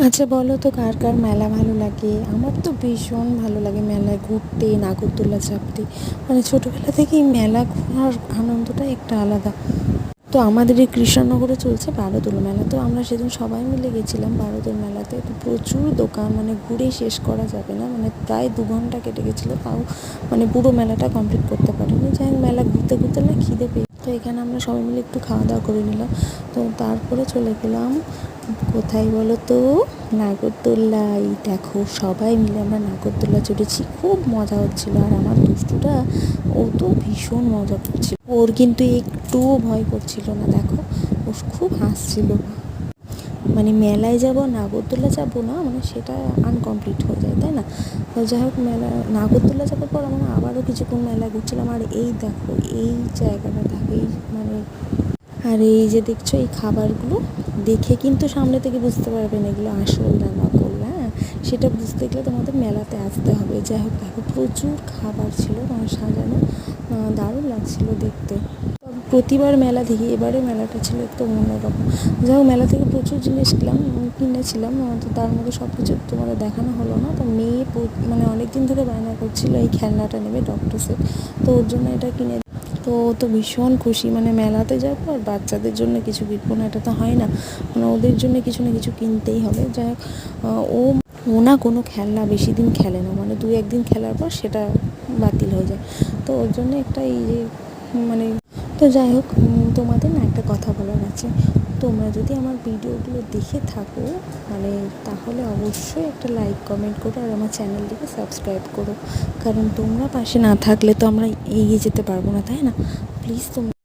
আচ্ছা বলো তো কার কার মেলা ভালো লাগে? আমার তো ভীষণ ভালো লাগে মেলায় ঘুরতে, নাগরদোলা চাপতে। মানে ছোটোবেলা থেকেই মেলা ঘোরার আনন্দটা একটা আলাদা। তো আমাদের এই কৃষ্ণনগরে চলছে বারোদোল মেলা, তো আমরা সেদিন সবাই মিলে গেছিলাম বারোদোল মেলাতে। তো প্রচুর দোকান, মানে ঘুরে শেষ করা যাবে না, মানে প্রায় 2 ঘন্টা কেটে গেছিলো, তাও মানে পুরো মেলাটা কমপ্লিট করতে পারিনি। যাই হোক, মেলা ঘুরতে ঘুরতে না খিদে পেয়ে, তো এখানে আমরা সবাই মিলে একটু খাওয়া দাওয়া করে নিলাম। তো তারপরে চলে গেলাম কোথায় বলো তো, নাগরদোল্লায়। দেখো সবাই মিলে আমরা নাগরদোল্লা চড়েছি, খুব মজা হচ্ছিলো। আর আমার দুষ্টুটা, ও তো ভীষণ মজা করছিল, ওর কিন্তু একটুও ভয় করছিল না। দেখো ও খুব হাসছিল। মানে মেলায় যাব, নাগরদোলা যাবো না, মানে সেটা আনকমপ্লিট হয়ে যায়, তাই না? তো যাই হোক, মেলা নাগরদোলা যাওয়ার পর আমরা আবারও কিছুক্ষণ মেলা ঘুরছিলাম। আর এই দেখো, এই জায়গাটা দেখো, এই মানে, আর এই যে দেখছো এই খাবারগুলো, দেখে কিন্তু সামনে থেকে বুঝতে পারবে না এগুলো আসল না নকল। হ্যাঁ, সেটা বুঝতে গেলে তোমাদের মেলাতে আসতে হবে। যাই হোক, দেখো প্রচুর খাবার ছিল, তোমার সাজানো, দারুণ লাগছিল দেখতে। প্রতিবার মেলা দেখি, এবারে মেলাটা ছিল একটু অন্যরকম। যাই হোক, মেলা থেকে প্রচুর জিনিস কিনেছিলাম, তো তার মধ্যে সব কিছু তোমাদের দেখানো হলো না। তো মেয়ে মানে অনেক দিন ধরে বায়না করছিল এই খেলনাটা নেবে, ডক্টর সেট। তো ওর জন্য এটা কিনে, তো ও তো ভীষণ খুশি। মানে মেলাতে যাবো আর বাচ্চাদের জন্য কিছু কিনবো না, এটা তো হয় না, মানে ওদের জন্য কিছু না কিছু কিনতেই হবে। যাই হোক, ও ও না কোনো খেলনা বেশি দিন খেলে না, মানে 2-1 দিন খেলার পর সেটা বাতিল হয়ে যায়। তো ওর জন্য একটা এই যে মানে, তো যাই হোক, তোমাদের না একটা কথা বলার আছে। তোমরা যদি আমার ভিডিওগুলো দেখে থাকো, মানে তাহলে অবশ্যই একটা লাইক কমেন্ট করো আর আমার চ্যানেলটিকে সাবস্ক্রাইব করো। কারণ তোমরা পাশে না থাকলে তো আমরা এগিয়ে যেতে পারবো না, তাই না? প্লিজ তোমরা